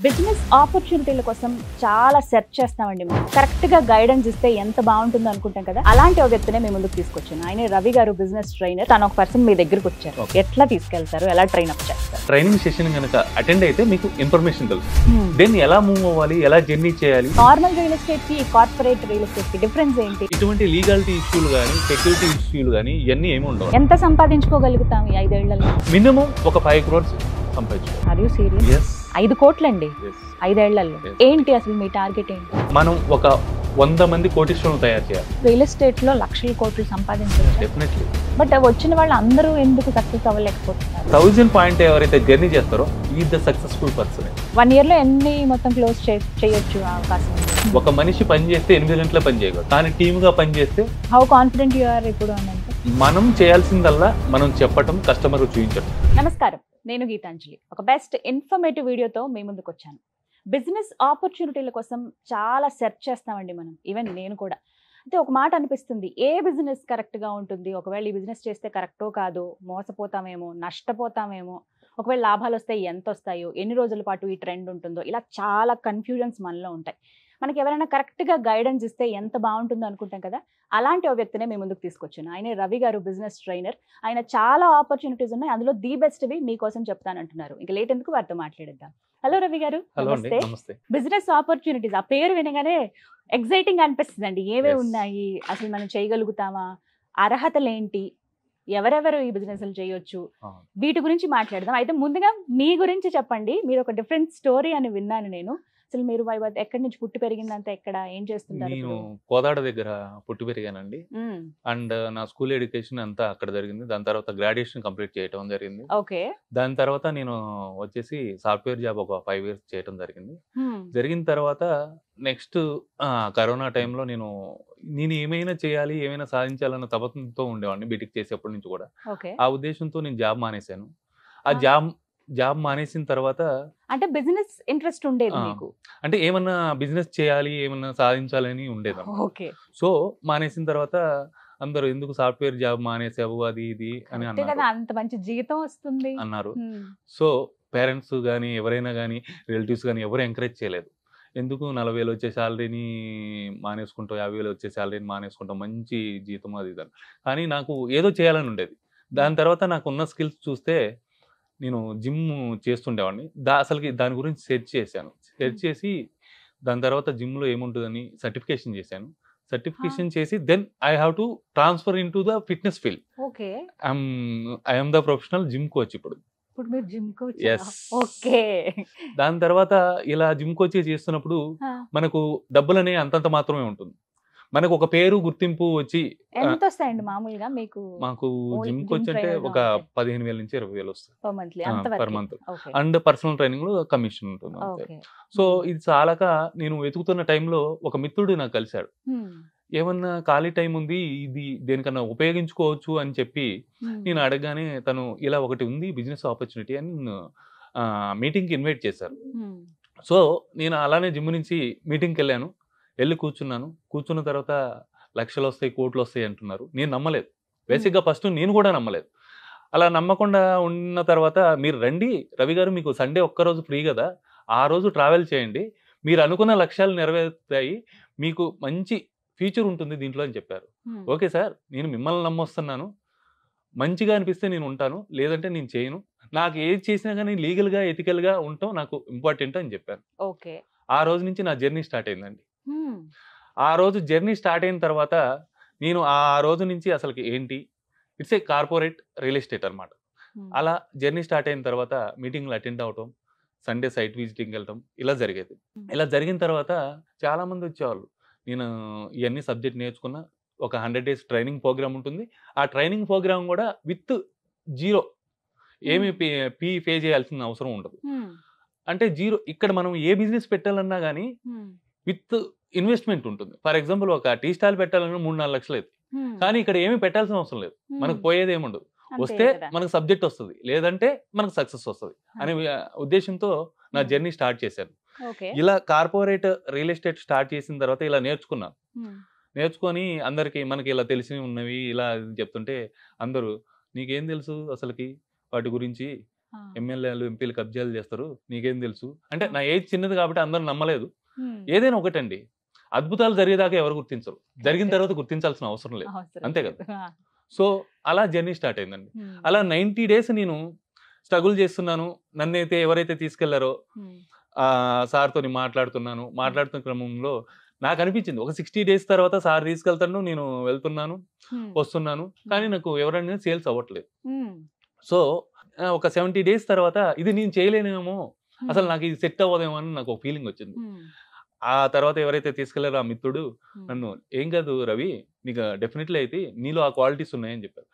Business ఆపర్చునిటీల కోసం చాలా search చేస్తామండి మేము. కరెక్ట్ గా గైడెన్స్ ఇస్తే ఎంత బాగుంటుందో అనుకుంటాం కదా. అలాంటి ఒక వ్యక్తినే మేము ముందుకు తీసుకొచ్చాను. ఆయన రవి గారు, బిజినెస్ ట్రైనర్. తను ఒక పర్సన్ మీ దగ్గరకు వచ్చారు. ఎట్లా తీసుకెళ్తారు, ఎలా ట్రైన్ అప్ చేస్తారు? ట్రైనింగ్ సెషన్ కనుక అటెండ్ అయితే మీకు ఇన్ఫర్మేషన్ తెలుసు. దెన్ ఎలా మూవ్ అవ్వాలి, ఎలా జర్నీ చేయాలి. నార్మల్ రియల్ ఎస్టేట్ కి, కార్పొరేట్ రియల్ ఎస్టేట్ కి డిఫరెన్స్ ఏంటి? ఇటువంటి లీగాలిటీ ఇష్యూలు కానీ, సెక్యూరిటీ ఇష్యూలు కానీ ఇవన్నీ ఏమి ఉండవు. ఎంత సంపాదించుకోగలుగుతాం ఈ 5 ఏళ్లలో? మినిమం ఒక 5 crores సంపాదించుకోవాలి. Are you serious? 5 కోట్లండి 5 ఏళ్లలో. ఏంటి అసలు మీ టార్గెట్ ఏంటి? మనం ఒక 100 మంది కోటీశ్వరులను తయారు చేయాలి. రియల్ ఎస్టేట్ లో లక్షల కోట్లు సంపాదించారు. డెఫినెట్లీ. బట్ వచ్చిన వాళ్ళు అందరూ ఎందుకు సక్సెస్ అవ్వలేకపోతున్నారు? 1000 పాయింట్ ఎవరైతే జర్నీ చేస్తారో ఈ ద సక్సెస్ఫుల్ పర్సన్. 1 year లో ఎన్ని మొత్తం క్లోజ్ చేయొచ్చు అవకాశం ఉంది? ఒక మనిషి పని చేస్తే 8 గంటల పని చేయగలరు, కానీ టీమ్ గా పని చేస్తే. హౌ కాన్ఫిడెంట్ యు ఆర్ ఇప్పుడు అని అంటే? మనం చేయాల్సిందల్లా మనం చెప్పటం, కస్టమర్ చూపించడం. నమస్కారం, నేను గీతాంజలి. ఒక బెస్ట్ ఇన్ఫర్మేటివ్ వీడియోతో మీ ముందుకు వచ్చాను. బిజినెస్ ఆపర్చునిటీల కోసం చాలా సెర్చ్ చేస్తామండి మనం, ఈవెన్ నేను కూడా. అయితే ఒక మాట అనిపిస్తుంది, ఏ బిజినెస్ కరెక్ట్గా ఉంటుంది, ఒకవేళ ఈ బిజినెస్ చేస్తే కరెక్టో కాదో, మోసపోతామేమో, నష్టపోతామేమో, ఒకవేళ లాభాలు వస్తే ఎంత వస్తాయో, ఎన్ని రోజుల పాటు ఈ ట్రెండ్ ఉంటుందో, ఇలా చాలా కన్ఫ్యూజన్స్ మనలో ఉంటాయి. మనకి ఎవరైనా కరెక్ట్గా గైడెన్స్ ఇస్తే ఎంత బాగుంటుందో అనుకుంటాం కదా. అలాంటి ఒక వ్యక్తినే మేము ముందుకు తీసుకొచ్చాను. ఆయన రవి గారు, బిజినెస్ ట్రైనర్. ఆయన చాలా ఆపర్చునిటీస్ ఉన్నాయి, అందులో ది బెస్ట్వి మీకోసం చెప్తానంటున్నారు. ఇంకా లేట్ ఎందుకు, వారితో మాట్లాడేద్దాం. హలో రవి గారు. నమస్తే. బిజినెస్ ఆపర్చునిటీస్, ఆ పేరు వినగానే ఎగ్జైటింగ్ అనిపిస్తుంది అండి. ఏవే ఉన్నాయి, అసలు మనం చేయగలుగుతామా, అర్హతలు ఏంటి, ఎవరెవరు ఈ బిజినెస్లు చేయొచ్చు, వీటి గురించి మాట్లాడదాం. అయితే ముందుగా మీ గురించి చెప్పండి. మీరు ఒక డిఫరెంట్ స్టోరీ అని విన్నాను నేను. అసలు మీరు ఎక్కడి నుంచి పుట్టి పెరిగిందంతా ఎక్కడ, ఏం చేస్తుంటారు? నేను కోదాడ దగ్గర పుట్టి పెరిగానండి. అండ్ నా స్కూల్ ఎడ్యుకేషన్ అంతా అక్కడ జరిగింది. దాని తర్వాత గ్రాడ్యుయేషన్ కంప్లీట్ చేయడం జరిగింది. ఓకే. దాని తర్వాత నేను వచ్చేసి సాఫ్ట్వేర్ జాబ్ ఒక 5 years చేయడం జరిగింది. జరిగిన తర్వాత నెక్స్ట్ కరోనా టైంలో నేను ఏమైనా చేయాలి, ఏమైనా సాధించాలన్న తపంతో ఉండేవాడిని బీటెక్ చేసేప్పటి నుంచి కూడా. ఆ ఉద్దేశంతో నేను జాబ్ మానేశాను. ఆ జాబ్ మానేసిన తర్వాత అంటే బిజినెస్ ఇంట్రెస్ట్ ఉండేది మీకు? అంటే ఏమన్నా బిజినెస్ చేయాలి, ఏమన్నా సాధించాలని ఉండేది. ఓకే. సో మానేసిన తర్వాత అందరూ ఎందుకు సాఫ్ట్వేర్ జాబ్ మానేసావు, అది ఇది అని అన్నారు. అంత మంచి జీతం వస్తుంది అన్నారు. సో పేరెంట్స్ కానీ, ఎవరైనా కానీ, రిలేటివ్స్ కానీ ఎవరు ఎంకరేజ్ చేయలేదు. ఎందుకు 40,000 వచ్చే శాలరీని మానేసుకుంటావు, 50,000 వచ్చే శాలరీని మానేసుకుంటావు, మంచి జీతం అది ఇది. కానీ నాకు ఏదో చేయాలని ఉండేది. దాని తర్వాత నాకు ఉన్న స్కిల్స్ చూస్తే నేను జిమ్ చేస్తుండేవాడిని. అసలుకి దాని గురించి సెర్చ్ చేసి దాని తర్వాత జిమ్లో ఏముంటుందని సర్టిఫికేషన్ చేశాను. సర్టిఫికేషన్ చేసి then I have to transfer into the fitness field. Okay. I'm the professional gym coach ఇప్పుడు. మీరు జిమ్ కోచ్? yes. ఓకే. దాని తర్వాత ఇలా జిమ్ కోచ్ చేస్తున్నప్పుడు మనకు డబ్బులు అనేవి అంతంత మాత్రమే ఉంటుంది. మనకు ఒక పేరు, గుర్తింపు వచ్చి ఎంత వస్తాయండి మామూలుగా మీకు? మాకు జిమ్ కోచ్ అంటే ఒక 15,000 నుంచి 20,000 వస్తాయి per month. And personal training లో కమిషన్ ఉంటుంది. సో ఇది చాలాక నేను వెతుకుతున్న టైంలో ఒక మిత్రుడు నాకు కలిశాడు. ఏమన్నా ఖాళీ టైం ఉంది, ఇది దేనికన్నా ఉపయోగించుకోవచ్చు అని చెప్పి నేను అడగగానే తను ఇలా ఒకటి ఉంది బిజినెస్ ఆపర్చునిటీ అని మీటింగ్కి ఇన్వైట్ చేశారు. సో నేను అలానే జిమ్ నుంచి మీటింగ్కి వెళ్ళి కూర్చున్న తర్వాత లక్షలు వస్తాయి, కోట్లు వస్తాయి అంటున్నారు. నేను నమ్మలేదు. బేసిక్గా ఫస్ట్ నేను కూడా నమ్మలేదు. అలా నమ్మకుండా ఉన్న తర్వాత మీరు రండి రవి గారు, మీకు సండే ఒక్కరోజు ఫ్రీ కదా, ఆ రోజు ట్రావెల్ చేయండి, మీరు అనుకున్న లక్ష్యాలు నెరవేరుతాయి, మీకు మంచి ఫ్యూచర్ ఉంటుంది దీంట్లో అని చెప్పారు. ఓకే సార్, నేను మిమ్మల్ని నమ్మొస్తున్నాను, మంచిగా అనిపిస్తే నేను ఉంటాను, లేదంటే నేను చేయను, నాకు ఏది చేసినా కానీ లీగల్గా, ఎథికల్గా ఉండటం నాకు ఇంపార్టెంట్ అని చెప్పాను. ఓకే. ఆ రోజు నుంచి నా జర్నీ స్టార్ట్ అయిందండి. ఆ రోజు జర్నీ స్టార్ట్ అయిన తర్వాత నేను ఆ రోజు నుంచి అసలుకి ఏంటి, it's a corporate real estate అనమాట. అలా జర్నీ స్టార్ట్ అయిన తర్వాత మీటింగ్లు అటెండ్ అవటం, సండే సైట్ విజిటింగ్ వెళ్ళటం ఇలా జరిగేది. ఇలా జరిగిన తర్వాత చాలామంది వచ్చేవాళ్ళు. నేను ఇవన్నీ సబ్జెక్ట్ నేర్చుకున్న, ఒక 100 days ట్రైనింగ్ ప్రోగ్రామ్ ఉంటుంది. ఆ ట్రైనింగ్ ప్రోగ్రామ్ కూడా విత్ 0 ఏమి పే చేయాల్సిన అవసరం ఉండదు. అంటే 0 ఇక్కడ మనం ఏ బిజినెస్ పెట్టాలన్నా కానీ విత్ ఇన్వెస్ట్మెంట్ ఉంటుంది. ఫర్ ఎగ్జాంపుల్ ఒక టీ స్టాల్ పెట్టాలన్నా 3-4 లక్షలు అవుతుంది. కానీ ఇక్కడ ఏమి పెట్టాల్సిన అవసరం లేదు, మనకు పోయేది ఏముండదు. వస్తే మనకు సబ్జెక్ట్ వస్తుంది, లేదంటే మనకు సక్సెస్ వస్తుంది అనే ఉద్దేశంతో నా జర్నీ స్టార్ట్ చేశాను. ఇలా కార్పొరేట్ రియల్ ఎస్టేట్ స్టార్ట్ చేసిన తర్వాత ఇలా నేర్చుకొని అందరికి మనకి ఇలా తెలిసినవి ఉన్నవి ఇలా చెప్తుంటే అందరూ నీకేం తెలుసు అసలుకి వాటి గురించి, ఎమ్మెల్యేలు ఎంపీలు కబ్జాలు చేస్తారు, నీకేం తెలుసు అంటే. నా ఏజ్ చిన్నది కాబట్టి అందరూ నమ్మలేదు. ఏదైనా ఒకటండి, అద్భుతాలు జరిగేదాకా ఎవరు గుర్తించరు, జరిగిన తర్వాత గుర్తించాల్సిన అవసరం లేదు, అంతే కదా. సో అలా జర్నీ స్టార్ట్ అయిందండి. అలా 90 days నేను స్ట్రగుల్ చేస్తున్నాను. నన్నైతే ఎవరైతే తీసుకెళ్లారో సార్తో మాట్లాడుతున్న క్రమంలో నాకు అనిపించింది, ఒక 60 days తర్వాత సార్ తీసుకెళ్తాను, నేను వెళ్తున్నాను వస్తున్నాను, కానీ నాకు ఎవరైనా సేల్స్ అవ్వట్లేదు. సో ఒక 70 days తర్వాత ఇది నేను చేయలేనేమో, అసలు నాకు ఇది సెట్ అవ్వదేమో అని నాకు ఒక ఫీలింగ్ వచ్చింది. ఆ తర్వాత ఎవరైతే తీసుకెళ్లారో ఆ మిత్రుడు నన్ను, ఏం కాదు రవి, నీకు డెఫినెట్లీ అయితే నీలో ఆ క్వాలిటీస్ ఉన్నాయని చెప్పారు.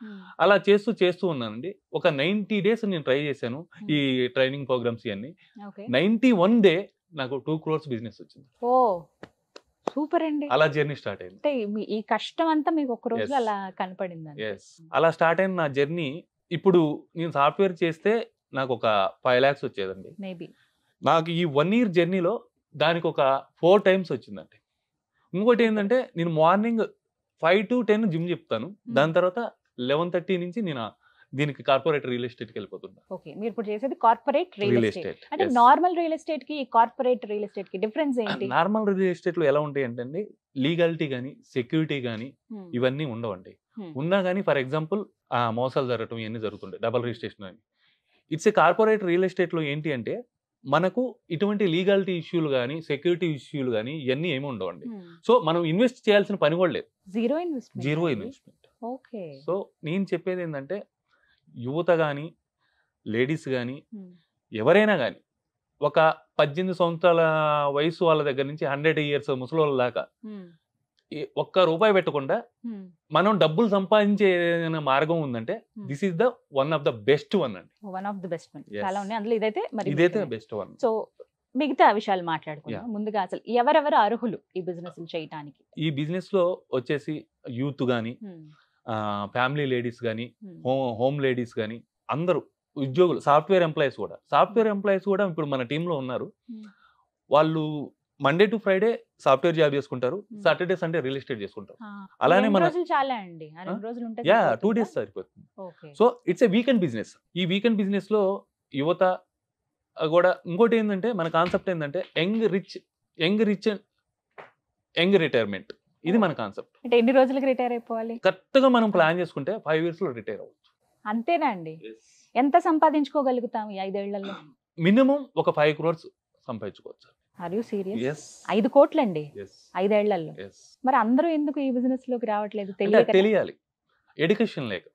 అలా చేస్తూ ఉన్నానండి. ఒక 90 days నేను ట్రై చేశాను ఈ ట్రైనింగ్ ప్రోగ్రామ్స్ ఇవన్నీ. 91 day నాకు 2 crores బిజినెస్ వచ్చింది. సూపర్ అండి. అలా జర్నీ స్టార్ట్ అయింది. అంటే ఈ కష్టం అంతా మీకు ఒక రోజు అలా కనపడింది. అలా స్టార్ట్ అయిన నా జర్నీ. ఇప్పుడు నేను సాఫ్ట్వేర్ చేస్తే నాకు ఒక 5 lakhs వచ్చేదండి. మేబీ నాకు ఈ 1 year జర్నీలో దానికి ఒక 4 times వచ్చిందండి. ఇంకోటి ఏంటంటే, నేను మార్నింగ్ 5 to 10 జిమ్ చెప్తాను, దాని తర్వాత 11:30 నుంచి నేను దీనికి కార్పొరేట్ రియల్ ఎస్టేట్కి వెళ్ళిపోతున్నా. ఓకే, మీరు ఇప్పుడు చేసేది కార్పొరేట్ రియల్ ఎస్టేట్. అంటే నార్మల్ రియల్ ఎస్టేట్ కి కార్పొరేట్ రియల్ ఎస్టేట్ కి డిఫరెన్స్ ఏంటి? నార్మల్ రియల్ ఎస్టేట్ లో ఎలా ఉంటాయి అంటే, లీగాలిటీ కానీ సెక్యూరిటీ కానీ ఇవన్నీ ఉండవండి. ఉన్నా కానీ ఫర్ ఎగ్జాంపుల్ మోసాలు జరగటం ఇవన్నీ జరుగుతుంటాయి, డబల్ రిజిస్ట్రేషన్ అని. It's a corporate real estate లో ఏంటి అంటే, మనకు ఇటువంటి లీగాలిటీ ఇష్యూలు కానీ సెక్యూరిటీ ఇష్యూలు కానీ ఇవన్నీ ఏమి ఉండవండి. సో మనం ఇన్వెస్ట్ చేయాల్సిన పని కూడా లేదు, జీరో ఇన్వెస్ట్మెంట్. ఓకే. సో నేను చెప్పేది ఏంటంటే, యువత కానీ లేడీస్ కానీ ఎవరైనా కానీ ఒక 18 సంవత్సరాల వయసు వాళ్ళ దగ్గర నుంచి 100 years ముసలోళ్ళ దాకా ఒక్క రూపాయి పెట్టకుండా మనం డబ్బులు సంపాదించే మార్గం ఉందంటే, this is the one of the best one అండి. One of the best one. చాలా ఉన్నాయి అందులో, ఇదైతే బెస్ట్ వన్. సో మిగతా విషయాలు మాట్లాడుకుందాం. ముందుగా అసలు ఎవరెవరు అర్హులు ఈ బిజినెస్ చేయడానికి? ఈ బిజినెస్ లో వచ్చేసి యూత్ గానీ, ఫ్యామిలీ లేడీస్ కానీ, హోమ్ లేడీస్ కానీ, అందరూ ఉద్యోగులు, సాఫ్ట్వేర్ ఎంప్లాయీస్ కూడా ఇప్పుడు మన టీంలో ఉన్నారు. వాళ్ళు Monday to Friday software job చేసుకుంటారు, సాటర్డే సండే రియల్ ఎస్టేట్ చేసుకుంటారు. అలానే మన 2 days సరిపోతుంది. So it's a weekend business. ఈ వీకెండ్ బిజినెస్ లో యువత కూడా, ఇంకోటి ఏంటంటే మన కాన్సెప్ట్ ఏంటంటే యంగ్ రిటైర్మెంట్. ఇది మన కాన్సెప్ట్. అంటే ఎన్ని రోజులకి రిటైర్ అయిపోవాలి? కరెక్ట్ గా మనం ప్లాన్ చేసుకుంటే 5 years లో రిటైర్ అవ్వచ్చు. అంతేనా అండి? ఎంత సంపాదించుకోగలుగుతాం ఈ 5 ఏళ్లలో? మినిమం ఒక 5 crores సంపాదించుకోవచ్చు. Are you serious? 5 కోట్లు అండి 5 ఏళ్లలో? మరి అందరూ ఎందుకు ఈ బిజినెస్ లోకి రావట్లేదు? తెలియాలి, ఎడ్యుకేషన్ లేక.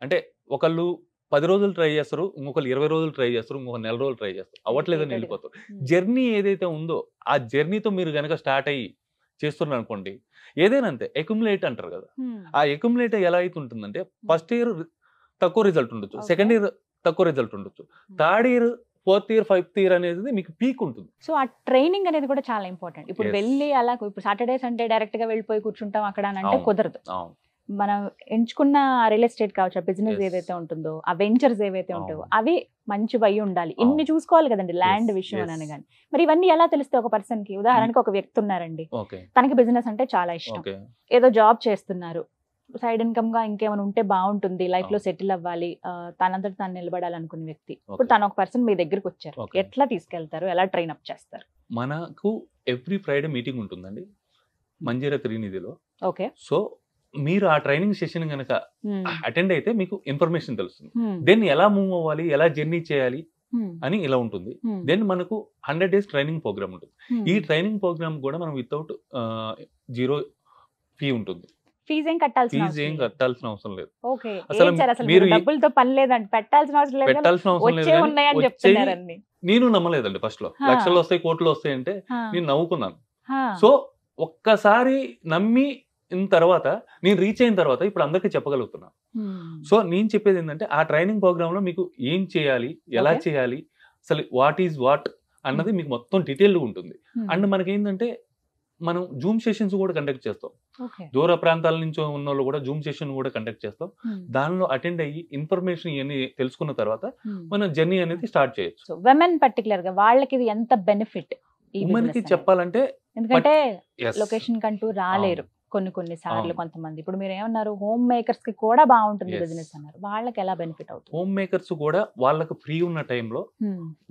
అంటే ఒకళ్ళు 10 రోజులు ట్రై చేస్తారు, ఇంకొకరు 20 రోజులు ట్రై చేస్తారు, ఇంకొక నెల రోజులు ట్రై చేస్తారు, అవ్వట్లేదని వెళ్ళిపోతారు. జర్నీ ఏదైతే ఉందో ఆ జర్నీతో మీరు కనుక స్టార్ట్ అయ్యి చేస్తున్నారు అనుకోండి, ఏదైనా అంతే అక్యుములేట్ అంటారు కదా. ఆ అక్యుములేట్ ఎలా అయితే ఉంటుందంటే, ఫస్ట్ ఇయర్ తక్కువ రిజల్ట్ ఉండొచ్చు, సెకండ్ ఇయర్ తక్కువ రిజల్ట్ ఉండొచ్చు, third year, fourth year, fifth year అనేది మీకు పీక్ ఉంటుంది. సో ఆ ట్రైనింగ్ అనేది కూడా చాలా ఇంపార్టెంట్. ఇప్పుడు వెళ్ళి అలా ఇప్పుడు సాటర్డే సండే డైరెక్ట్ గా వెళ్ళిపోయి కూర్చుంటాం అక్కడ అని అంటే కుదరదు. మనం ఎంచుకున్న రియల్ ఎస్టేట్ కావచ్చు, బిజినెస్ ఏదైతే ఉంటుందో, ఆ వెంచర్స్ ఏవైతే ఉంటాయో అవి మంచి అయి ఉండాలి. ఇన్ని చూసుకోవాలి కదండి, ల్యాండ్ విషయం అని కానీ. మరి ఇవన్నీ ఎలా తెలుస్తాయి ఒక పర్సన్ కి? ఉదాహరణకి ఒక వ్యక్తి ఉన్నారండి, తనకి బిజినెస్ అంటే చాలా ఇష్టం, ఏదో జాబ్ చేస్తున్నారు, సైడ్ ఇన్కమ్ గా ఇంకేమైనా ఉంటే బాగుంటుంది, లైఫ్ లో సెటిల్ అవ్వాలి, తనంతటి తాను నిలబడాలనుకునే వ్యక్తి. ఇప్పుడు తను ఒక పర్సన్ మీ దగ్గరికి వచ్చారు, ఎట్లా తీసుకెళ్తారు, ఎలా ట్రైన్ అప్ చేస్తారు? మనకు ఎవ్రీ ఫ్రైడే మీటింగ్ ఉంటుందండి మంజీరా త్రినిధిలో. ఓకే. సో మీరు ఆ ట్రైనింగ్ సెషన్ కనుక అటెండ్ అయితే మీకు ఇన్ఫర్మేషన్ తెలుస్తుంది. దెన్ ఎలా మూవ్ అవ్వాలి, ఎలా జర్నీ చేయాలి అని ఇలా ఉంటుంది. దెన్ మనకు 100 days ట్రైనింగ్ ప్రోగ్రామ్ ఉంటుంది. ఈ ట్రైనింగ్ ప్రోగ్రామ్ కూడా మనం వితౌట్ 0 ఫీ ఉంటుంది. ఫీజ్ ఏం కట్టాల్సిన అవసరం లేదు. అసలు మీరు డబ్బులతో పని లేదండి, పెట్టాల్సిన అవసరం లేదు. నేను నమ్మలేదండి ఫస్ట్ లో, లక్షలు వస్తాయి, కోట్లు వస్తాయి అంటే నేను నవ్వుకున్నాను. సో ఒక్కసారి నమ్మి తర్వాత నేను రీచ్ అయిన తర్వాత ఇప్పుడు అందరికీ చెప్పగలుగుతున్నా. సో నేను చెప్పేది ఏంటంటే, ఆ ట్రైనింగ్ ప్రోగ్రామ్ లో మీకు ఏం చేయాలి, ఎలా చేయాలి, అసలు వాట్ ఈజ్ వాట్ అన్నది మీకు మొత్తం డీటెయిల్ గా ఉంటుంది. అండ్ మనకి ఏంటంటే, మనం జూమ్ సెషన్స్ కూడా కండక్ట్ చేస్తాం. దూర ప్రాంతాల నుంచి ఉన్న వాళ్ళు కూడా జూమ్ సెషన్ కూడా కండక్ట్ చేస్తాం. దానిలో అటెండ్ అయ్యి ఇన్ఫర్మేషన్ ఇవన్నీ తెలుసుకున్న తర్వాత మన జర్నీ అనేది స్టార్ట్ చేయొచ్చు. విమెన్ పర్టికులర్ గా వాళ్ళకి ఇది ఎంత బెనిఫిట్? ఉమెన్ కి చెప్పాలంటే, ఎందుకంటే లొకేషన్ కంటూ రాలేరు, కొన్ని సార్లు కొంతమంది ఇప్పుడు మీరు ఏమన్నారు హోమ్ మేకర్స్ కి కూడా బాగుంటుంది బిజినెస్ అన్నారు, వాళ్ళకి ఎలా బెనిఫిట్ అవుతుంది? హోమ్ మేకర్స్ కూడా వాళ్ళకి ఫ్రీ ఉన్న టైంలో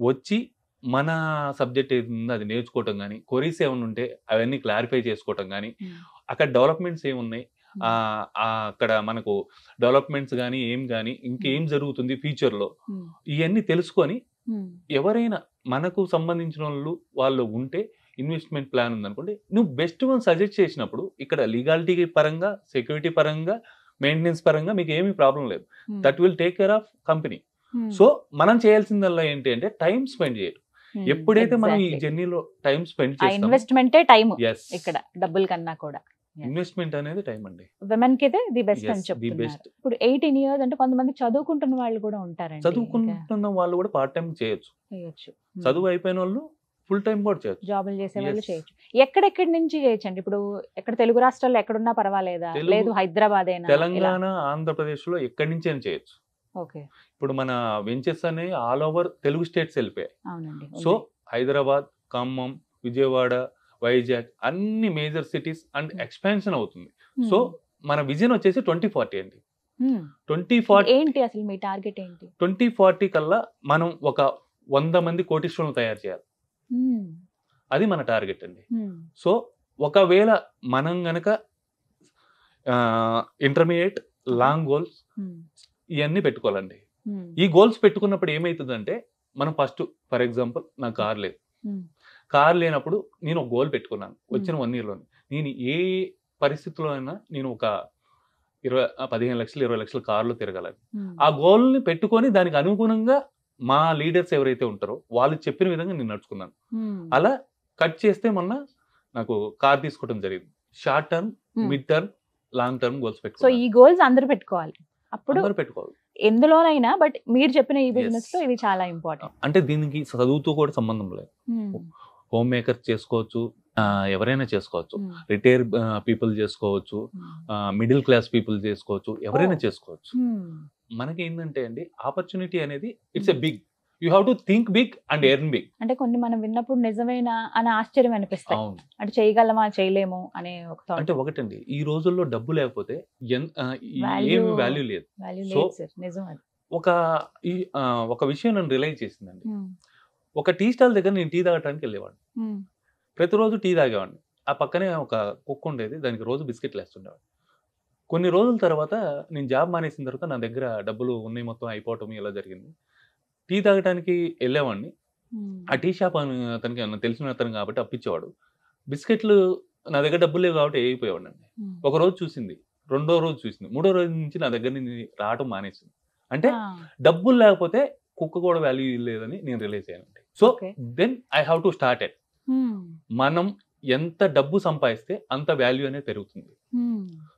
వచ్చి మన సబ్జెక్ట్ ఏది ఉందో అది నేర్చుకోవటం కానీ, క్వరీస్ ఏమైనా ఉంటే అవన్నీ క్లారిఫై చేసుకోవటం కానీ, అక్కడ డెవలప్మెంట్స్ ఏమున్నాయి, అక్కడ మనకు డెవలప్మెంట్స్ కానీ ఇంకేం జరుగుతుంది ఫ్యూచర్ లో, ఇవన్నీ తెలుసుకొని ఎవరైనా మనకు సంబంధించిన వాళ్ళు ఉంటే ఇన్వెస్ట్మెంట్ ప్లాన్ ఉందనుకోండి, నువ్వు బెస్ట్ వన్ సజెస్ట్ చేసినప్పుడు ఇక్కడ లీగాలిటీ పరంగా, సెక్యూరిటీ పరంగా, మెయింటెనెన్స్ పరంగా మీకు ఏమీ ప్రాబ్లం లేదు. That will take care of company. So మనం చేయాల్సిందల్లా ఏంటి అంటే టైం స్పెండ్ చేయడం. ఎప్పుడైతే మనం ఈ జర్నీలో టైం స్పెండ్ చేస్తామో, ఇన్వెస్ట్మెంటే టైం ఇక్కడ డబ్బుల కన్నా కూడా ఇన్వెస్ట్మెంట్ అనేది టైం అండి. విమెన్ కి ది బెస్ట్ అని చెప్తున్నారు. ఇప్పుడు 18 years అంటే కొంతమంది చదువుకుంటున్న వాళ్ళు కూడా ఉంటారండి. చదువుకుంటున్న వాళ్ళు కూడా పార్ట్ టైం చేయొచ్చు. చదువు అయిపోయిన వాళ్ళు ఫుల్ టైం కూడా చేయొచ్చు. జాబులు చేసే వాళ్ళు చేయొచ్చు. ఎక్కడెక్కడి నుంచి చేయొచ్చు అండి? ఇప్పుడు ఎక్కడ తెలుగు రాష్ట్రాల్లో ఎక్కడున్నా పర్వాలేదా? లేదు హైదరాబాద్ అయినా, తెలంగాణ, ఆంధ్రప్రదేశ్ లో ఎక్కడి నుంచి అయినా చేయొచ్చు. ఓకే. ఇప్పుడు మన వెంచర్స్ అనేవి ఆల్ ఓవర్ తెలుగు స్టేట్స్ వెళ్ళిపోయాయి. అవునండి. సో హైదరాబాద్, ఖమ్మం, విజయవాడ, వైజాగ్ అన్ని మేజర్ సిటీస్ అండ్ ఎక్స్పాన్షన్ అవుతుంది. సో మన విజన్ వచ్చేసి 2040 అండి. 2040 ఏంటి అసలు మీ టార్గెట్ ఏంటి? 2040 కల్లా మనం ఒక 100 మంది కోటీశ్వరులను తయారు చేయాలి. అది మన టార్గెట్ అండి. సో ఒకవేళ మనం గనక ఇంటర్మీడియట్, లాంగ్ గోల్స్ ఇవన్నీ పెట్టుకోవాలండి. ఈ గోల్స్ పెట్టుకున్నప్పుడు ఏమైతుందంటే, మనం ఫస్ట్ ఫర్ ఎగ్జాంపుల్ నాకు కార్ లేదు. కార్ లేనప్పుడు నేను ఒక గోల్ పెట్టుకున్నాను వచ్చిన 1 year లోనే. నేను ఏ పరిస్థితిలో అయినా నేను ఒక 15 లక్షలు 20 లక్షల కార్లో తిరగాలని ఆ గోల్ని పెట్టుకొని దానికి అనుగుణంగా మా లీడర్స్ ఎవరైతే ఉంటారో వాళ్ళు చెప్పిన విధంగా నేను నడుచుకున్నాను. అలా కట్ చేస్తే మొన్న నాకు కార్ తీసుకోవడం జరిగింది. Short term, mid term, long term goals పెట్టుకో. సో ఈ గోల్స్ అందరూ పెట్టుకోవాలి. అప్పుడు పెట్టుకోవాలి ఎందులోనైనా. బట్ మీరు చెప్పిన ఈ బిజినెస్ లో ఇది చాలా ఇంపార్టెంట్. అంటే దీనికి చదువుతూ కూడా సంబంధం లేదు. హోమ్ మేకర్ చేసుకోవచ్చు, ఎవరైనా చేసుకోవచ్చు, రిటైర్ పీపుల్ చేసుకోవచ్చు, మిడిల్ క్లాస్ పీపుల్ చేసుకోవచ్చు, ఎవరైనా చేసుకోవచ్చు. మనకి ఏంటంటే అండి, ఆపర్చునిటీ అనేది it's a big, you have to think big and earn big. అంటే కొన్ని మనం విన్నప్పుడు నిజమేనా అని ఆశ్చర్యం అనిపిస్తాయి. అంటే చేయగలమా చేయలేము అనే ఒక థాట్. అంటే ఒకటండి, ఈ రోజుల్లో డబ్బు లేకపోతే ఏమి వాల్యూ లేదు. ఒక విషయం నన్ను రిలైజ్ చేసిందండి. ఒక టీ స్టాల్ దగ్గర నేను టీ తాగడానికి వెళ్ళేవాడిని. ప్రతిరోజు టీ తాగేవాడిని. ఆ పక్కనే ఒక కుక్క ఉండేది, దానికి రోజు బిస్కెట్లు వేస్తుండేవాడిని. కొన్ని రోజుల తర్వాత నేను జాబ్ మానేసిన తర్వాత నా దగ్గర డబ్బులు ఉన్నాయి మొత్తం అయిపోవటం ఇలా జరిగింది. టీ తాగడానికి వెళ్ళేవాడిని. ఆ టీ షాప్ అతనికి తెలిసిన అతను కాబట్టి అప్పించేవాడు. బిస్కెట్లు నా దగ్గర డబ్బులు లేవు కాబట్టి అయిపోయేవాడిని అండి. ఒక రోజు చూసింది, రెండో రోజు చూసింది, మూడో రోజు నుంచి నా దగ్గర నుంచి రావటం మానేసింది. అంటే డబ్బులు లేకపోతే కుక్క కూడా వాల్యూ లేదని నేను రియలైజ్ అయ్యానండి. So then I have to start it. మనం ఎంత డబ్బు సంపాదిస్తే అంత వాల్యూ అనేది పెరుగుతుంది.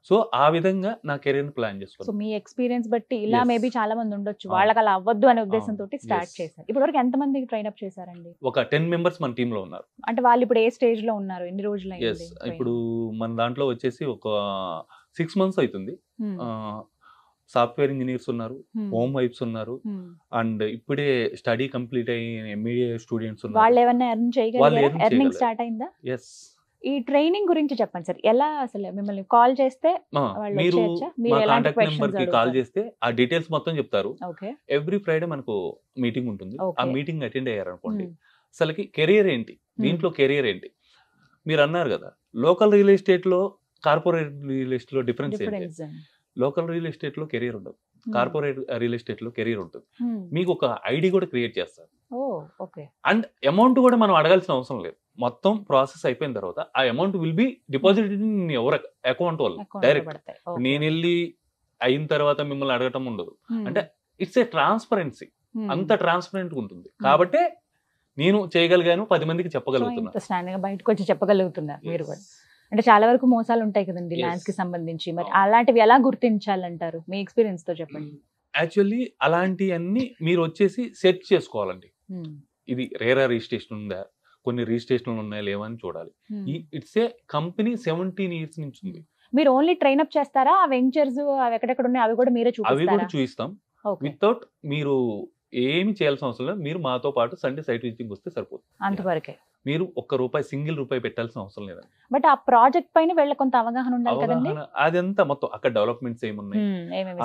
సో ఆ విధంగా నా కెరీర్ ప్లాన్ చేసుకోవాలి. సో మీ ఎక్స్పీరియన్స్ బట్టి ఇలా మేబీ చాలా మంది ఉండొచ్చు, వాళ్ళకి అలా అవ్వద్దు అనే ఉద్దేశంతో స్టార్ట్ చేశారు. ఇప్పటివరకు ఎంత మందికి ట్రైన్ అప్ చేశారండి? ఒక 10 members మన టీమ్ లో ఉన్నారు. అంటే వాళ్ళు ఇప్పుడు ఏ స్టేజ్ లో ఉన్నారు? ఎన్ని రోజులు అయింది? ఇప్పుడు మన దాంట్లో వచ్చేసి ఒక 6 months అవుతుంది. సాఫ్ట్వేర్ ఇంజనీర్స్ ఉన్నారు, హోమ్ వైఫ్స్ ఉన్నారు, అండ్ ఇప్పుడే స్టడీ కంప్లీట్ అయిన ఎంబీఏ స్టూడెంట్స్ ఉన్నారు. వాళ్ళు ఏమన్నా ఎర్న్ చేయగలిగారా? ఎర్నింగ్ స్టార్ట్ అయిందా? yes. ఈ ట్రైనింగ్ గురించి చెప్పండి సార్. ఎలా అసలు మిమ్మల్ని కాల్ చేస్తే మీరు మా కాంటాక్ట్ నెంబర్ కి కాల్ చేస్తే ఆ డీటెయిల్స్ మొత్తం చెప్తారు. ఎవ్రీ ఫ్రైడే మనకు మీటింగ్ ఉంటుంది. ఆ మీటింగ్ అటెండ్ అయ్యారనుకోండి, అసలుకి కెరియర్ ఏంటి, దీంట్లో కెరియర్ ఏంటి, మీరు అన్నారు కదా లోకల్ రియల్ ఎస్టేట్ లో కార్పొరేట్ రియల్ ఎస్టేట్ లో డిఫరెన్స్ ఏంటి? లోకల్ రియల్ ఎస్టేట్ లో కెరియర్ ఉండదు, కార్పొరేట్ రియల్ ఎస్టేట్ లో కెరియర్ ఉంటుంది. మీకు ఒక ఐడి కూడా క్రియేట్ చేస్తారు. అండ్ అమౌంట్ కూడా మనం అడగాల్సిన అవసరం లేదు. మొత్తం ప్రాసెస్ అయిపోయిన తర్వాత ఆ amount will be deposited in ever account వాళ్ళు డైరెక్ట్. నేను వెళ్ళి అయిన తర్వాత మిమ్మల్ని అడగటం ఉండదు. అంటే ఇట్స్ ఏ ట్రాన్స్పరెన్సీ, అంత ట్రాన్స్పరెంట్ గా ఉంటుంది. కాబట్టి నేను చేయగలిగాను, 10 మందికి చెప్పగలుగుతున్నాను, బయటకు వచ్చి చెప్పగలుగుతున్నారు మీరు కూడా. అంటే చాలా వరకు మోసాలు ఉంటాయి కదండి ల్యాండ్స్ కి సంబంధించి, మరి అలాంటివి ఎలా గుర్తించాలంటారు మీ ఎక్స్పీరియన్స్ తో చెప్పండి. యాక్చువల్లీ అలాంటివన్నీ మీరు వచ్చేసి సెట్ చేసుకోవాలండి. ఇది రేరా రిజిస్ట్రేషన్ ఉందా, కొన్ని రిజిస్ట్రేషన్లు ఉన్నాయా లేవా అని చూడాలి. ఇట్స్ ఏ కంపెనీ 17 years నుంచి ఉంది. మీరు ఓన్లీ ట్రైన్ అప్ చేస్తారా? ఆ వెంచర్స్ అవి ఎక్కడెక్కడ ఉన్నాయి అవి కూడా మీరే చూపిస్తారా? అవి కూడా చూపిస్తాం. వితౌట్ మీరు ఏమి చేయాల్సిన అవసరం లేదు. మీరు మాతో పాటు సండే సైట్ విజిటింగ్ వస్తే సరిపోతుంది. అంతవరకే. మీరు ₹1 సింగిల్ రూపాయి పెట్టాల్సిన అవసరం లేదండి. బట్ ఆ ప్రాజెక్ట్ పైన వీళ్ళ కొంత అవగాహన ఉండాలి కదండి. అదంతా మొత్తం అక్కడ డెవలప్మెంట్స్ ఏమున్నాయి,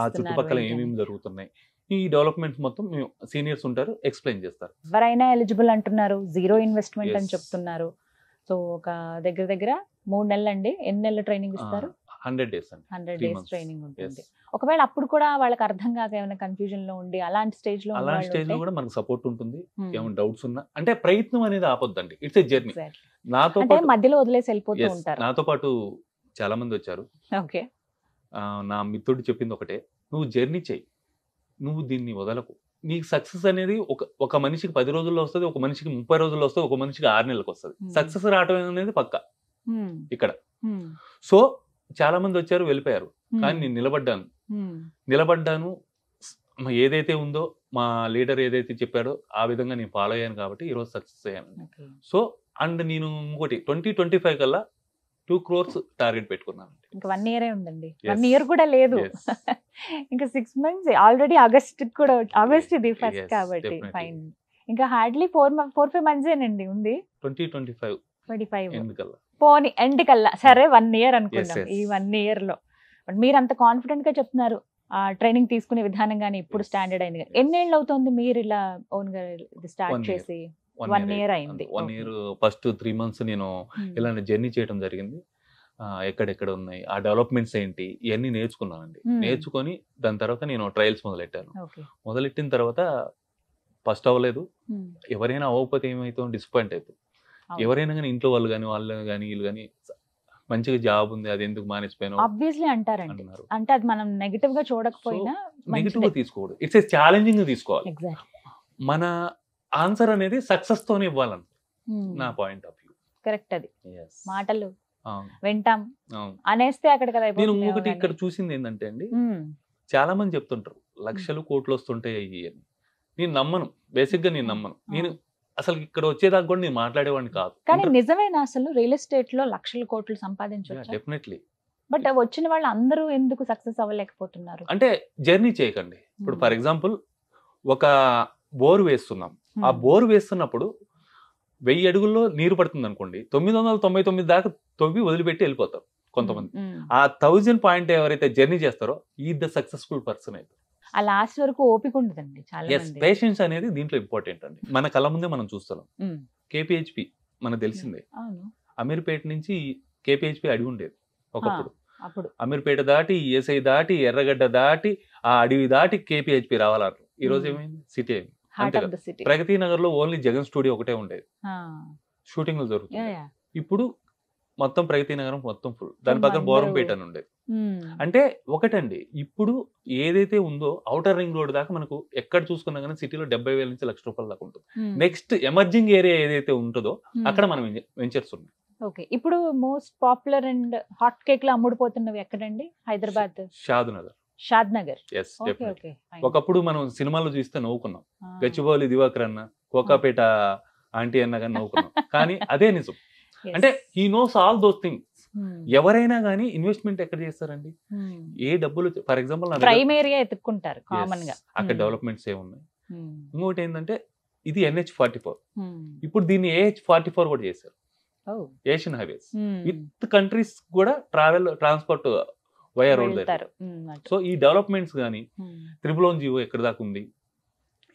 ఆ చుట్టుపక్కల ఏమేమి జరుగుతున్నాయి, ఈ డెవలప్మెంట్స్ మొత్తం మేము సీనియర్స్ ఉంటారు, ఎక్స్ప్లెయిన్ చేస్తారు. ఎవరైనా ఎలిజిబుల్ అంటున్నారు, 0 ఇన్వెస్ట్మెంట్ అని చెప్తున్నారు. సో ఒక దగ్గర దగ్గర 3 నెలలు అండి. ఎన్ని నెలలు ట్రైనింగ్ ఇస్తారు? 100 days అండి. 100 days ట్రైనింగ్ ఉంటుంది. ఒకవేళ అప్పుడు కూడా వాళ్ళకి అర్థం కాక ఏమైనా కన్ఫ్యూజన్ లో ఉండి అలాంటి స్టేజ్ లో కూడా మనకు సపోర్ట్ ఉంటుంది. ఏమైనా డౌట్స్ ఉన్నా అంటే ప్రయత్నం అనేది ఆపొద్దండి. It's a journey. నాతో మధ్యలో వదిలేసి వెళ్ళిపోతూ ఉంటారు. నాతో పాటు చాలా మంది వచ్చారు. ఓకే, నా మిత్రుడు చెప్పింది ఒకటే, నువ్వు జర్నీ చెయ్యి, నువ్వు దీన్ని వదలకు. నీకు సక్సెస్ అనేది ఒక మనిషికి 10 రోజుల్లో వస్తుంది, ఒక మనిషికి 30 రోజుల్లో వస్తుంది, ఒక మనిషికి 6 నెలలకు వస్తుంది. సక్సెస్ రావడం అనేది పక్కా ఇక్కడ. సో చాలా మంది వచ్చారు, వెళ్ళిపోయారు. కానీ నేను నిలబడ్డాను. ఏదైతే ఉందో మా లీడర్ ఏదైతే చెప్పాడో ఆ విధంగా నేను ఫాలో అయ్యాను కాబట్టి ఈరోజు సక్సెస్ అయ్యాను. సో అండ్ నేను ఇంకోటి 2025 కల్లా 2 crores టార్గెట్ పెట్టుకున్నాను. ఇంకా 1 year ఉందండి. 1 year కూడా లేదు. ఇంకా 6 months ఆల్రెడీ. ఆగస్ట్ ఇది ఫస్ట్ కాబట్టి ఫైన్. ఇంకా హార్డ్లీ 4-5 months ఏనండి ఉంది. 2025 ఎండ్ పోనీ ఎండ్ కల్లా సరే 1 year అనుకున్నాం. ఈ 1 year లో మీరు అంత కాన్ఫిడెంట్ గా చెప్తున్నారు. ఆ ట్రైనింగ్ తీసుకునే విధానం కానీ ఇప్పుడు స్టాండర్డ్ అయింది. ఎన్నేళ్ళు అవుతుంది మీరు ఇలా ఓన్ గా స్టార్ట్ చేసి? 1 year అయింది. 1 year ఫస్ట్ 3 months నేను ఇలాంటి జర్నీ చేయడం జరిగింది. ఎక్కడెక్కడ ఉన్నాయి, ఆ డెవలప్మెంట్స్ ఏంటి, ఇవన్నీ నేర్చుకున్నానండి. నేర్చుకొని దాని తర్వాత నేను ట్రయల్స్ మొదలెట్టాను. మొదలెట్టిన తర్వాత ఫస్ట్ అవ్వలేదు. ఎవరైనా అవ్వకపోతే ఏమైతే డిసప్పాయింట్ అవుతుంది. ఎవరైనా కానీ ఇంట్లో వాళ్ళు కానీ వీళ్ళు కానీ మంచిగా జాబ్ ఉంది, అది ఎందుకు మానేసిపోయాను ఆబ్వియస్లీ అంటారండి. అంటే అది మనం నెగటివ్ గా చూడకపోయినా నెగటివ్ గా తీసుకోకూడదు. ఇట్స్ ఏ ఛాలెంజింగ్ తీసుకోవాలి. మన ఆన్సర్ అనేది సక్సెస్ తోనే ఇవ్వాలని నా పాయింట్ ఆఫ్ వ్యూ. కరెక్ట్. అది మాటలు వింటాం అనేస్తే అక్కడ కదా. నేను ఇంకొకటి ఇక్కడ చూసింది ఏంటంటే అండి, చాలా మంది చెప్తుంటారు లక్షలు కోట్లు వస్తుంటాయి అయ్యి అని. నేను నమ్మను. బేసిక్ గా నేను నమ్మను. నేను అసలు ఇక్కడ వచ్చేదాకా కూడా నేను మాట్లాడేవాడిని కాదు. కానీ నిజమేనా అసలు రియల్ ఎస్టేట్ లో లక్షల కోట్లు సంపాదించవచ్చు? డెఫినెట్లీ. బట్ వచ్చిన వాళ్ళు అందరూ ఎందుకు సక్సెస్ అవ్వలేకపోతున్నారు? అంటే జర్నీ చేయకండి. ఇప్పుడు ఫర్ ఎగ్జాంపుల్ ఒక బోర్ వేస్తున్నాం. ఆ బోర్ వేస్తున్నప్పుడు 1000 అడుగుల్లో నీరు పడుతుంది అనుకోండి, 999 దాకా తవ్వి వదిలిపెట్టి వెళ్ళిపోతారు కొంతమంది. ఆ 1000 పాయింట్ ఎవరైతే జర్నీ చేస్తారో ఈ ద సక్సెస్ఫుల్ పర్సన్ అయితే. ఆ లాస్ట్ వరకు ఓపిక ఉండదండి చాలా మంది. పేషెన్స్ అనేది దీంట్లో ఇంపార్టెంట్ అండి. మన కళ్ళ ముందే మనం చూస్తున్నాం. కేపీహెచ్పి మనకు తెలిసిందే. అమీర్పేట నుంచి కేపీహెచ్పి అడిగి ఉండేది ఒకప్పుడు. అమీర్పేట దాటి, ఎస్ఐ దాటి, ఎర్రగడ్డ దాటి, ఆ అడవి దాటి కేపీహెచ్పి రావాలంటారు. ఈ రోజు ఏమైంది? సిటీ అయింది. ప్రగతి నగర్ లో ఓన్లీ జగన్ స్టూడియో ఒకటే ఉండేది, షూటింగ్లు జరుగుతుంది. ఇప్పుడు మొత్తం ప్రగతి నగరం మొత్తం ఫుల్. దాని పక్కన బోరంపేట అని ఉండేది. అంటే ఒకటండి, ఇప్పుడు ఏదైతే ఉందో ఔటర్ రింగ్ రోడ్ దాకా మనకు ఎక్కడ చూసుకున్నా కానీ సిటీలో 70,000 నుంచి ₹1,00,000 దాకా ఉంటుంది. నెక్స్ట్ ఎమర్జింగ్ ఏరియా ఏదైతే ఉంటుందో అక్కడ మనం వెంచర్స్ ఉన్నాయి. ఓకే. ఇప్పుడు most popular and hot cake లో అమ్ముడుపోతున్నవి ఎక్కడండి? హైదరాబాద్ షాద్ నగర్. ఒకప్పుడు మనం సినిమాలో చూస్తే నవ్వుకున్నాం. గచ్చిబౌలి దివాకర్ అన్న, కోకాపేట ఆంటీ అన్న కానీ నవ్వుకున్నాం. కానీ అదే నిజం. అంటే he knows all those things. ఎవరైనా కానీ ఇన్వెస్ట్మెంట్ ఎక్కడ చేస్తారండి? ఏ డబ్బులు ఫర్ ఎగ్జాంపుల్ ప్రైమ్ ఏరియా ఎత్తుకుంటారు కామన్ గా. అక్కడ డెవలప్మెంట్స్ ఏమున్నాయి? ఇంకోటి ఏంటంటే ఇది NH44. ఇప్పుడు దీన్ని AH44 కూడా చేశారు. ఏషియన్ హైవేస్ విత్ కంట్రీస్ కూడా ట్రాన్స్పోర్ట్ వయా రోడ్. సో ఈ డెవలప్మెంట్స్ కానీ త్రిబుల్ జీవో ఎక్కడ దాకా ఉంది,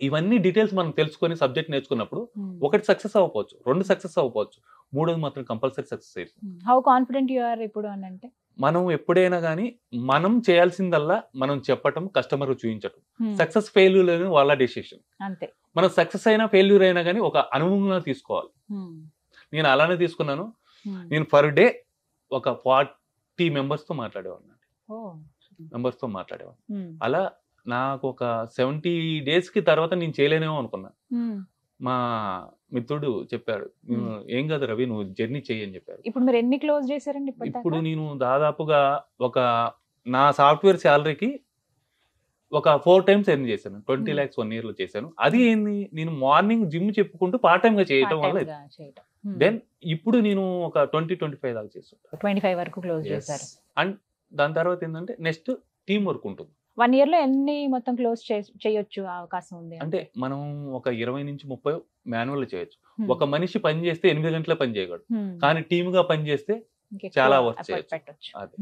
ఇవన్నీ డీటెయిల్స్ మనం తెలుసుకొని సబ్జెక్ట్ నేర్చుకున్నప్పుడు ఒకటి సక్సెస్ అవ్వకపోవచ్చు, 2 సక్సెస్ అవ్వకపోవచ్చు, 3వ మాత్రం కంపల్సరీ సక్సెస్ అవుతుంది. హౌ కాన్ఫిడెంట్ యు ఆర్ ఇప్పుడు అని అంటే? మనం ఎప్పుడైనా కానీ మనం చేయాల్సిందల్లా మనం చెప్పటం, కస్టమర్ చూపించటం. సక్సెస్ ఫెయిల్యూర్ అనేది వాళ్ళ డెసిషన్. అంతే. మనం సక్సెస్ అయినా ఫెయిల్యూర్ అయినా కానీ ఒక అనుభవంగా తీసుకోవాలి. నేను అలానే తీసుకున్నాను. నేను పర్ డే ఒక 40 మెంబర్స్ తో మాట్లాడేవాడిని. అలా నాకు ఒక 70 days కి తర్వాత నేను చేయలేనేమో అనుకున్నా. మా మిత్రుడు చెప్పాడు, ఏం కాదు రవి, నువ్వు జర్నీ చెయ్యి అని చెప్పారు. ఇప్పుడు మీరు ఎన్ని క్లోజ్ చేశారండి? ఇప్పుడు నేను దాదాపుగా ఒక నా సాఫ్ట్వేర్ శాలరీకి ఒక 4 times ఎర్న్ చేశాను. 20 lakhs 1 year లో చేశాను. అది ఏంది, నేను మార్నింగ్ జిమ్ చెప్పుకుంటూ పార్ట్ టైమ్ గా చేయటం వల్ల. దెన్ ఇప్పుడు నేను ఒక 20-25 దాకా చేస్తాను. 25 వరకు క్లోజ్ చేశారు. అండ్ దాని తర్వాత ఏంటంటే నెక్స్ట్ టీమ్ వర్క్ ఉంటుంది. 1 year లో ఎన్ని మొత్తం క్లోజ్ చేయొచ్చు అవకాశం ఉంది? అంటే మనం ఒక 20 నుంచి 30 మాన్యువల్ చేయొచ్చు. ఒక మనిషి పని చేస్తే 8 గంటల పని చేయగలడు, కానీ టీమ్ గా పని చేస్తే చాలా వర్క్ చేయొచ్చు. అది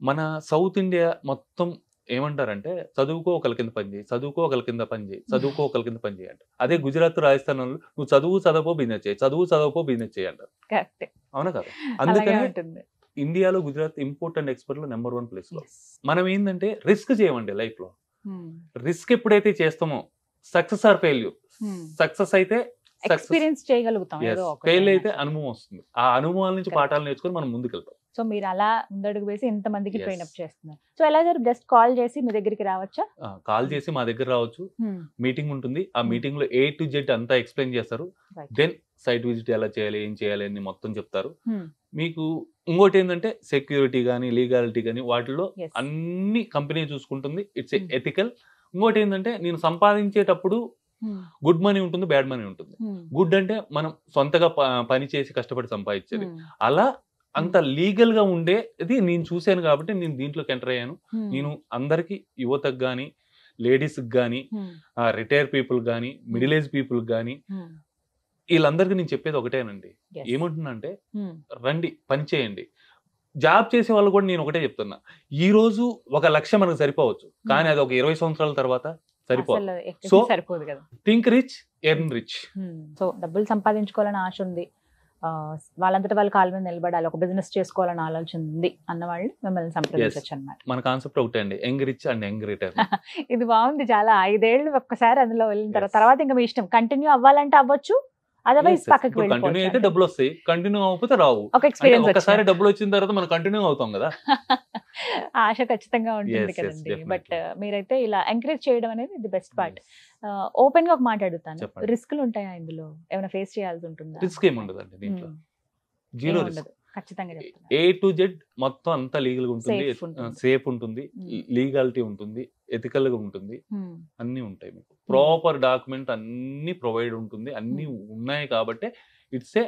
మన సౌత్ ఇండియా మొత్తం ఏమంటారంటే చదువుకో ఒకరి కింద పని చేయి, చదువుకో ఒకరి కింద పని చేయి, చదువుకో ఒకరి కింద పని చేయండి. అదే గుజరాత్ రాజస్థాన్ వాళ్ళు నువ్వు చదువుకో బిజినెస్ చేయి, చదువుకో బిజినెస్ చేయంటారు. అవునా కదా? అందుకనే ఇండియాలో గుజరాత్ ఇంపోర్ట్ అండ్ ఎక్స్పోర్ట్ లో నెంబర్ 1 ప్లేస్ లో. మనం ఏంటంటే రిస్క్ చేయమండి లైఫ్ లో. రిస్క్ ఎప్పుడైతే చేస్తామో సక్సెస్ ఆర్ ఫెయిల్యూర్. సక్సెస్ అయితే ఎక్స్పీరియన్స్ చేయగలుగుతాం, ఫెయిల్ అయితే అనుభవం వస్తుంది. ఆ అనుభవాల నుంచి పాఠాలు నేర్చుకొని మనం ముందుకెళ్తాం. సో మీరు అలా ముందడుగు వేసి ఇంత మందికి ట్రైన్ అప్ చేస్తున్నారు. సో ఎలా జస్ట్ కాల్ చేసి మీ దగ్గరికి రావచ్చా? కాల్ చేసి మా దగ్గర రావచ్చు, మీటింగ్ ఉంటుంది. ఆ మీటింగ్ లో A to Z అంతా ఎక్స్ప్లెయిన్ చేస్తారు. దెన్ సైట్ విజిట్ ఎలా చేయాలి, ఏం చేయాలి అని మొత్తం చెప్తారు. మీకు ఇంకోటి ఏంటంటే సెక్యూరిటీ కానీ లీగాలిటీ కానీ వాటిలో అన్ని కంపెనీ చూసుకుంటుంది. It's ethical. ఇంకోటి ఏంటంటే నేను సంపాదించేటప్పుడు గుడ్ మనీ ఉంటుంది, బ్యాడ్ మనీ ఉంటుంది. గుడ్ అంటే మనం సొంతగా పని చేసి కష్టపడి సంపాదించేది. అలా అంత లీగల్ గా ఉండేది నేను చూశాను కాబట్టి నేను దీంట్లోకి ఎంటర్ అయ్యాను. నేను అందరికి యువతకు కానీ, లేడీస్ కానీ, రిటైర్ పీపుల్ కానీ, మిడిల్ ఏజ్ పీపుల్ కానీ వీళ్ళందరికీ నేను చెప్పేది ఒకటేనండి. ఏమంటున్నా రండి పని చేయండి. జాబ్ చేసే వాళ్ళు కూడా నేను ఒకటే చెప్తున్నా, ఈ రోజు 1 లక్ష మనకు సరిపోవచ్చు, కానీ అది ఒక 20 సంవత్సరాల తర్వాత సరిపోదు. సో సరిపోదు కదా. Think rich, earn rich. So డబ్బులు సంపాదించుకోవాలని ఆశ ఉంది, వాళ్ళంతటా వాళ్ళ కాళ్ళ మీద నిలబడాలి, ఒక బిజినెస్ చేసుకోవాలని ఆలోచన ఉంది అన్న వాళ్ళు మిమ్మల్ని సంప్రదించవచ్చు అన్నమాట. మన కాన్సెప్ట్ ఒకటే అండి, young rich and young retire. ఇది బాగుంది. చాలా 5 ఏళ్ళు ఒక్కసారి అందులో వెళ్ళిన తర్వాత ఇంకా మీ ఇష్టం, కంటిన్యూ అవ్వాలంటే అవ్వచ్చు, అదర్వైజ్ పక్కకి కంటిన్యూ అయితే డబ్బులు వస్తాయి, కంటిన్యూ అవ్వకపోతే రావు. ఒక ఎక్స్పీరియన్స్ ఒకసారి డబ్బులు వచ్చిన తర్వాత మనం కంటిన్యూ అవుతాం కదా. ఆశ ఖచ్చితంగా ఉంటుంది కదండి. బట్ మీరైతే ఇలా ఎంకరేజ్ చేయడం అనేది ది బెస్ట్ పార్ట్. ఓపెన్ గా ఒక మాట అడుగుతాను, రిస్క్లు ఉంటాయా ఇందులో? ఏమైనా ఫేస్ చేయాల్సి ఉంటుందా? రిస్క్ ఏముండదండి దీంట్లో, జీరో రిస్క్. ఖచ్చితంగా A to Z మొత్తం అంతా లీగల్ గా ఉంటుంది, సేఫ్ ఉంటుంది, లీగాలిటీ ఉంటుంది, ఎథికల్ గా ఉంటుంది, అన్ని ఉంటాయి. మీకు ప్రాపర్ డాక్యుమెంట్ అన్ని ప్రొవైడ్ ఉంటుంది, అన్ని ఉన్నాయి కాబట్టి it's a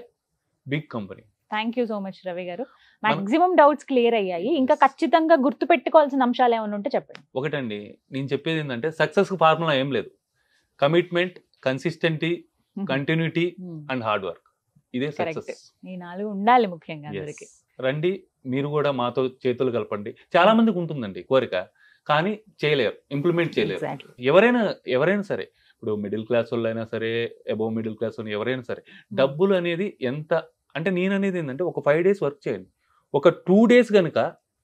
big company. Thank you so much Ravi garu. Maximum doubts clear అయ్యాయి. ఇంకా ఖచ్చితంగా గుర్తు పెట్టుకోవాల్సిన అంశాలు ఏమైనా ఉంటే చెప్పండి. ఒకటండి, నేను చెప్పేది ఏంటంటే సక్సెస్ ఫార్ములా ఏం లేదు, commitment, consistency, continuity and hard work. ఇదే సక్సెస్. ఈ 4 ఉండాలి ముఖ్యంగా అందరికి. రండి మీరు కూడా మాతో చేతులు కలపండి. చాలా మందికి ఉంటుందండి కోరిక, కానీ చేయలేరు, ఇంప్లిమెంట్ చేయలేరు. ఎవరైనా సరే, ఇప్పుడు మిడిల్ క్లాస్ వాళ్ళు అయినా సరే, అబోవ్ మిడిల్ క్లాస్ వాళ్ళు ఎవరైనా సరే, డబ్బులు అనేది ఎంత అంటే నేను అనేది ఏంటంటే ఒక 5 days వర్క్ చేయండి, ఒక 2 days కనుక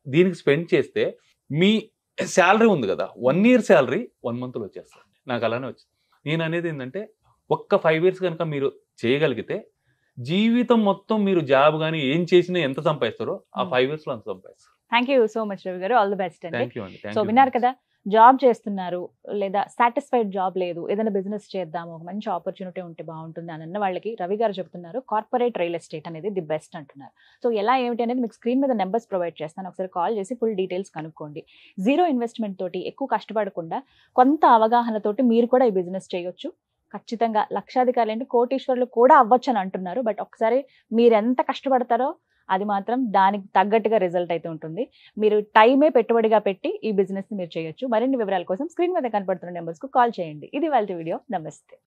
దీనికి స్పెండ్ చేస్తే మీ శాలరీ ఉంది కదా, 1 year శాలరీ 1 month లో వచ్చేస్తుంది. నాకు అలానే వచ్చింది. నేను అనేది ఏంటంటే ఒక్క 5 years కనుక మీరు చేయగలిగితే జీవితం మొత్తం మీరు జాబ్ కానీ ఏం చేసినా ఎంత సంపాదిస్తారో ఆ 5 years లో అంత సంపాదిస్తారు. Thank you so much Ravi గారు. ఆల్ ది బెస్ట్ అండి. సో విన్నారు కదా, జాబ్ చేస్తున్నారు లేదా సాటిస్ఫైడ్ జాబ్ లేదు, ఏదైనా బిజినెస్ చేద్దాము, ఒక మంచి ఆపర్చునిటీ ఉంటే బాగుంటుంది అని అన్న వాళ్ళకి రవి గారు చెప్తున్నారు కార్పొరేట్ రియల్ ఎస్టేట్ అనేది ది బెస్ట్ అంటున్నారు. సో ఎలా ఏమిటి అనేది మీకు స్క్రీన్ మీద నెంబర్స్ ప్రొవైడ్ చేస్తాను, ఒకసారి కాల్ చేసి ఫుల్ డీటెయిల్స్ కనుక్కోండి. 0 ఇన్వెస్ట్మెంట్ తోటి, ఎక్కువ కష్టపడకుండా, కొంత అవగాహనతోటి మీరు కూడా ఈ బిజినెస్ చేయొచ్చు. ఖచ్చితంగా లక్షాధికారులు అంటే కోటీశ్వరులు కూడా అవ్వచ్చు అని అంటున్నారు. బట్ ఒకసారి మీరు ఎంత కష్టపడతారో అది మాత్రం దానికి తగ్గట్టుగా రిజల్ట్ అయితే ఉంటుంది. మీరు టైమే పెట్టుబడిగా పెట్టి ఈ బిజినెస్ ని మీరు చేయొచ్చు. మరిన్ని వివరాల కోసం స్క్రీన్ మీద కనపడుతున్న నెంబర్స్ కు కాల్ చేయండి. ఇది వాళ్ళ వీడియో. నమస్తే.